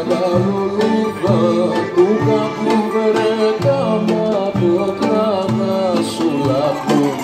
τα λουλούδα του καπού βρέκα μα το τράβα σου λαπούν.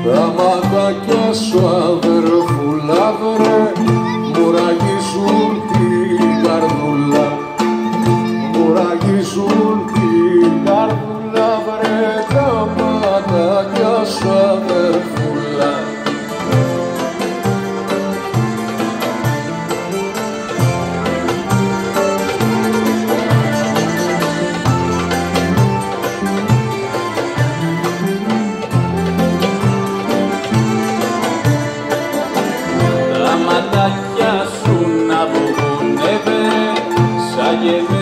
Τα ματάκια σου αδερφούλα βρε μου ραγίζουν την καρδούλα, μου ραγίζουν την καρδούλα βρε τα ματάκια σου αδερφούλα. Τα ματάκια σου να βγουνε σαν